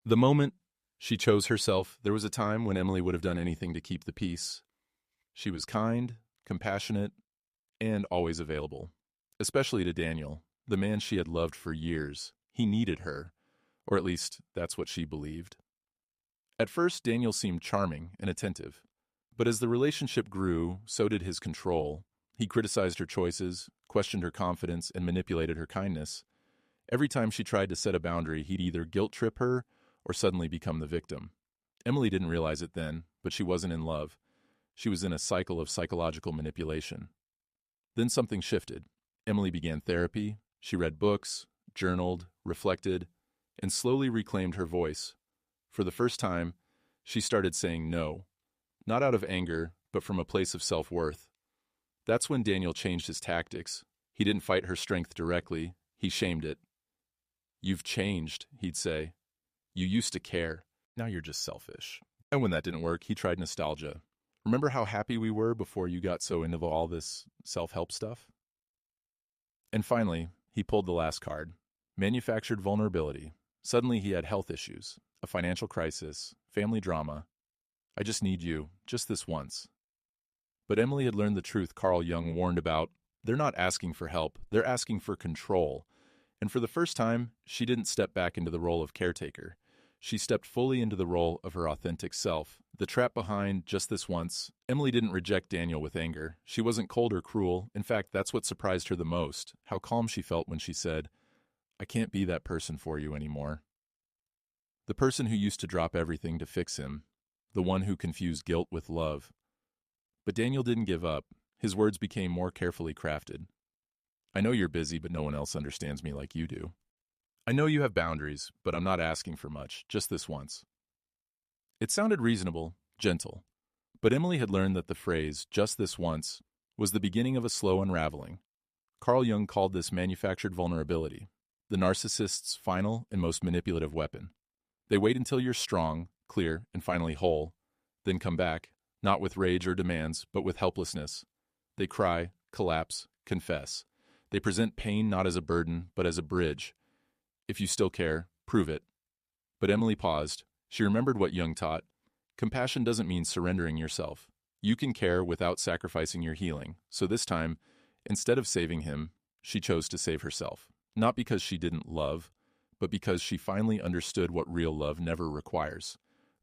The moment she chose herself, there was a time when Emily would have done anything to keep the peace. She was kind, compassionate, and always available, especially to Daniel, the man she had loved for years. He needed her, or at least that's what she believed. At first, Daniel seemed charming and attentive, but as the relationship grew, so did his control. He criticized her choices, questioned her confidence, and manipulated her kindness. Every time she tried to set a boundary, he'd either guilt trip her or suddenly become the victim. Emily didn't realize it then, but she wasn't in love. She was in a cycle of psychological manipulation. Then something shifted. Emily began therapy. She read books, journaled, reflected, and slowly reclaimed her voice. For the first time, she started saying no, not out of anger, but from a place of self-worth. That's when Daniel changed his tactics. He didn't fight her strength directly, he shamed it. "You've changed," he'd say. "You used to care. Now you're just selfish." And when that didn't work, he tried nostalgia. "Remember how happy we were before you got so into all this self-help stuff?" And finally, he pulled the last card. Manufactured vulnerability. Suddenly he had health issues, a financial crisis, family drama. "I just need you, just this once." But Emily had learned the truth Carl Jung warned about. They're not asking for help, they're asking for control. And for the first time, she didn't step back into the role of caretaker. She stepped fully into the role of her authentic self. The trap behind "just this once." Emily didn't reject Daniel with anger. She wasn't cold or cruel. In fact, that's what surprised her the most, how calm she felt when she said, "I can't be that person for you anymore." The person who used to drop everything to fix him. The one who confused guilt with love. But Daniel didn't give up. His words became more carefully crafted. "I know you're busy, but no one else understands me like you do. I know you have boundaries, but I'm not asking for much, just this once." It sounded reasonable, gentle. But Emily had learned that the phrase, "just this once," was the beginning of a slow unraveling. Carl Jung called this manufactured vulnerability, the narcissist's final and most manipulative weapon. They wait until you're strong, clear, and finally whole, then come back, not with rage or demands, but with helplessness. They cry, collapse, confess. They present pain not as a burden, but as a bridge. If you still care, prove it. But Emily paused. She remembered what Jung taught. Compassion doesn't mean surrendering yourself. You can care without sacrificing your healing. So this time, instead of saving him, she chose to save herself. Not because she didn't love, but because she finally understood what real love never requires: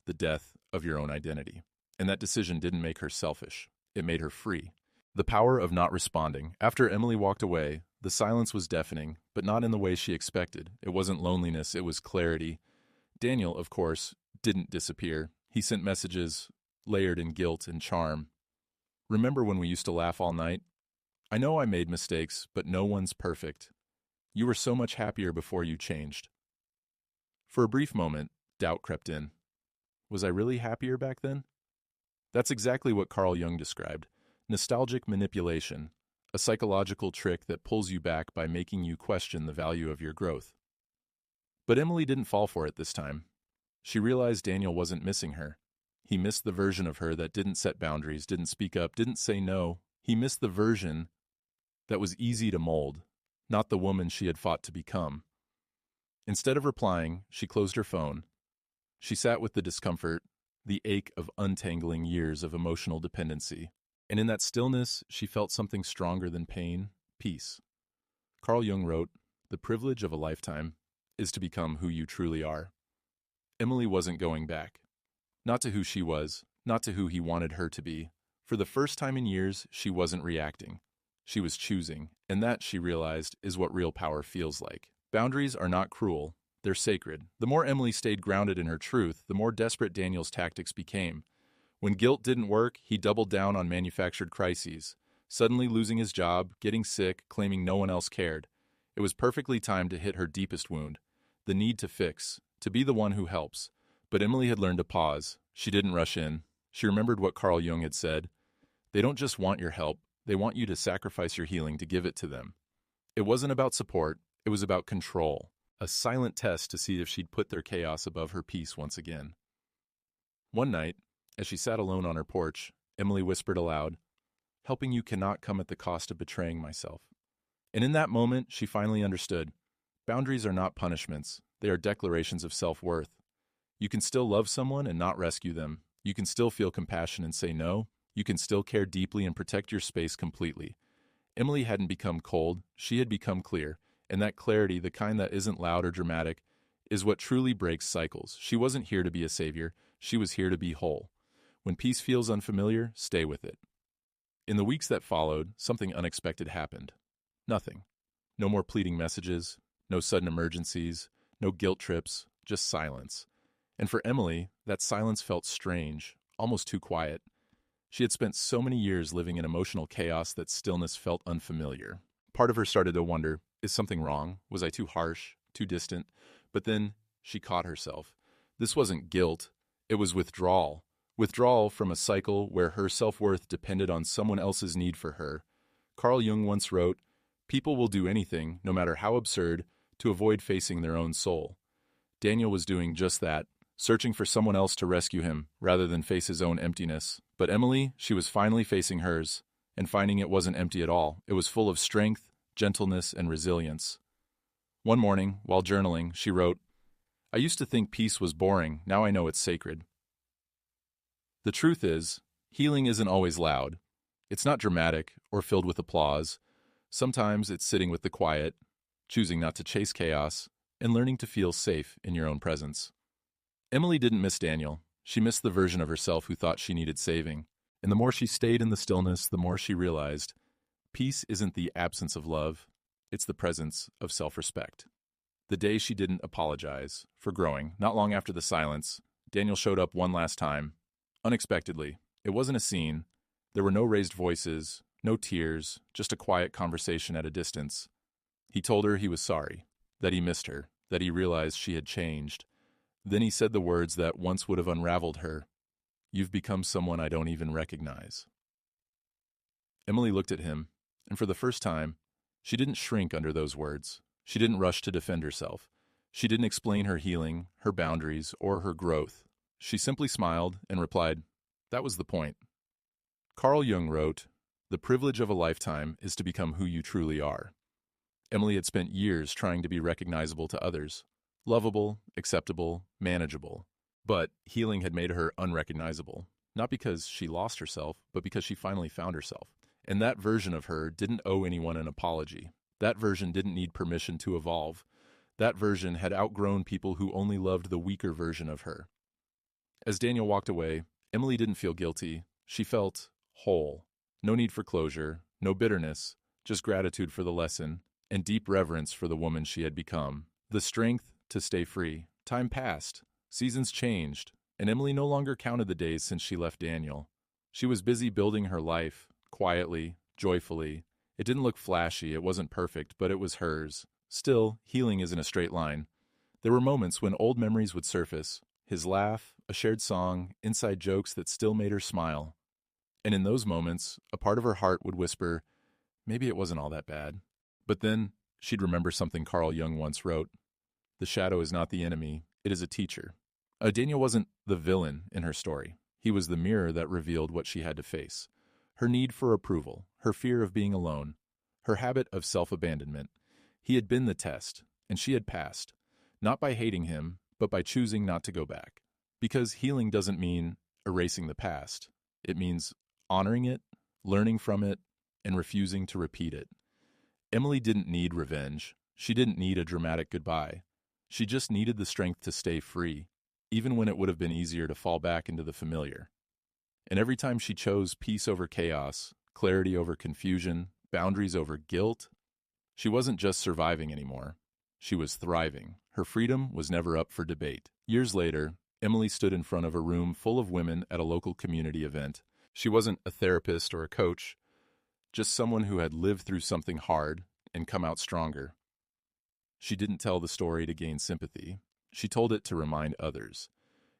the death of your own identity. And that decision didn't make her selfish. It made her free. The power of not responding. After Emily walked away, the silence was deafening, but not in the way she expected. It wasn't loneliness, it was clarity. Daniel, of course, didn't disappear. He sent messages layered in guilt and charm. "Remember when we used to laugh all night? I know I made mistakes, but no one's perfect. You were so much happier before you changed." For a brief moment, doubt crept in. Was I really happier back then? That's exactly what Carl Jung described. Nostalgic manipulation, a psychological trick that pulls you back by making you question the value of your growth. But Emily didn't fall for it this time. She realized Daniel wasn't missing her. He missed the version of her that didn't set boundaries, didn't speak up, didn't say no. He missed the version that was easy to mold, not the woman she had fought to become. Instead of replying, she closed her phone. She sat with the discomfort, the ache of untangling years of emotional dependency. And in that stillness, she felt something stronger than pain: peace. Carl Jung wrote, "The privilege of a lifetime is to become who you truly are." Emily wasn't going back. Not to who she was, not to who he wanted her to be. For the first time in years, she wasn't reacting. She was choosing, and that, she realized, is what real power feels like. Boundaries are not cruel, they're sacred. The more Emily stayed grounded in her truth, the more desperate Daniel's tactics became. When guilt didn't work, he doubled down on manufactured crises, suddenly losing his job, getting sick, claiming no one else cared. It was perfectly timed to hit her deepest wound, the need to fix, to be the one who helps. But Emily had learned to pause. She didn't rush in. She remembered what Carl Jung had said. They don't just want your help, they want you to sacrifice your healing to give it to them. It wasn't about support, it was about control, a silent test to see if she'd put their chaos above her peace once again. One night, as she sat alone on her porch, Emily whispered aloud, "Helping you cannot come at the cost of betraying myself." And in that moment, she finally understood. Boundaries are not punishments. They are declarations of self-worth. You can still love someone and not rescue them. You can still feel compassion and say no. You can still care deeply and protect your space completely. Emily hadn't become cold, she had become clear, and that clarity, the kind that isn't loud or dramatic, is what truly breaks cycles. She wasn't here to be a savior, she was here to be whole. When peace feels unfamiliar, stay with it. In the weeks that followed, something unexpected happened. Nothing. No more pleading messages, no sudden emergencies, no guilt trips, just silence. And for Emily, that silence felt strange, almost too quiet. She had spent so many years living in emotional chaos that stillness felt unfamiliar. Part of her started to wonder, is something wrong? Was I too harsh, too distant? But then she caught herself. This wasn't guilt, it was withdrawal. Withdrawal from a cycle where her self-worth depended on someone else's need for her. Carl Jung once wrote, "People will do anything, no matter how absurd, to avoid facing their own soul." Daniel was doing just that, searching for someone else to rescue him rather than face his own emptiness. But Emily, she was finally facing hers, and finding it wasn't empty at all. It was full of strength, gentleness, and resilience. One morning, while journaling, she wrote, "I used to think peace was boring, now I know it's sacred." The truth is, healing isn't always loud. It's not dramatic or filled with applause. Sometimes it's sitting with the quiet, choosing not to chase chaos, and learning to feel safe in your own presence. Emily didn't miss Daniel. She missed the version of herself who thought she needed saving. And the more she stayed in the stillness, the more she realized, peace isn't the absence of love, it's the presence of self-respect. The day she didn't apologize for growing, not long after the silence, Daniel showed up one last time. Unexpectedly. It wasn't a scene. There were no raised voices, no tears, just a quiet conversation at a distance. He told her he was sorry, that he missed her, that he realized she had changed. Then he said the words that once would have unraveled her. "You've become someone I don't even recognize." Emily looked at him, and for the first time, she didn't shrink under those words. She didn't rush to defend herself. She didn't explain her healing, her boundaries, or her growth. She simply smiled and replied, "That was the point." Carl Jung wrote, "The privilege of a lifetime is to become who you truly are." Emily had spent years trying to be recognizable to others, lovable, acceptable, manageable. But healing had made her unrecognizable, not because she lost herself, but because she finally found herself. And that version of her didn't owe anyone an apology. That version didn't need permission to evolve. That version had outgrown people who only loved the weaker version of her. As Daniel walked away, Emily didn't feel guilty. She felt whole. No need for closure, no bitterness, just gratitude for the lesson, and deep reverence for the woman she had become. The strength to stay free. Time passed. Seasons changed, and Emily no longer counted the days since she left Daniel. She was busy building her life, quietly, joyfully. It didn't look flashy, it wasn't perfect, but it was hers. Still, healing isn't a straight line. There were moments when old memories would surface. His laugh, a shared song, inside jokes that still made her smile. And in those moments, a part of her heart would whisper, maybe it wasn't all that bad. But then, she'd remember something Carl Jung once wrote. The shadow is not the enemy, it is a teacher. Daniel wasn't the villain in her story. He was the mirror that revealed what she had to face. Her need for approval, her fear of being alone, her habit of self-abandonment. He had been the test, and she had passed. Not by hating him, but by choosing not to go back. Because healing doesn't mean erasing the past. It means honoring it, learning from it, and refusing to repeat it. Emily didn't need revenge. She didn't need a dramatic goodbye. She just needed the strength to stay free, even when it would have been easier to fall back into the familiar. And every time she chose peace over chaos, clarity over confusion, boundaries over guilt, she wasn't just surviving anymore. She was thriving. Her freedom was never up for debate. Years later, Emily stood in front of a room full of women at a local community event. She wasn't a therapist or a coach, just someone who had lived through something hard and come out stronger. She didn't tell the story to gain sympathy. She told it to remind others.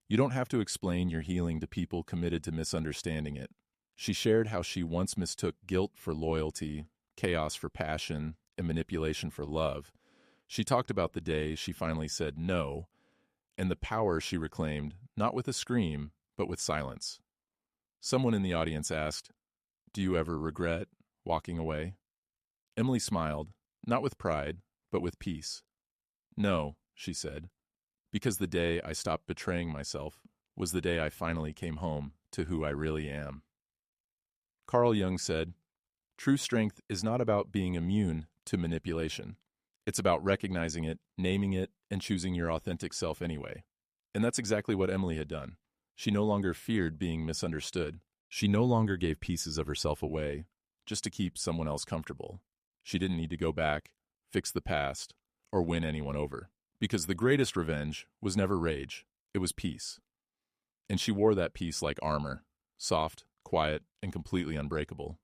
You don't have to explain your healing to people committed to misunderstanding it. She shared how she once mistook guilt for loyalty, chaos for passion, and manipulation for love. She talked about the day she finally said no, and the power she reclaimed, not with a scream, but with silence. Someone in the audience asked, "Do you ever regret walking away?" Emily smiled, not with pride, but with peace. "No," she said, because the day I stopped betraying myself was the day I finally came home to who I really am. Carl Jung said, "True strength is not about being immune to manipulation. It's about recognizing it, naming it, and choosing your authentic self anyway." And that's exactly what Emily had done. She no longer feared being misunderstood. She no longer gave pieces of herself away just to keep someone else comfortable. She didn't need to go back, fix the past, or win anyone over. Because the greatest revenge was never rage, it was peace. And she wore that peace like armor, soft, quiet, and completely unbreakable.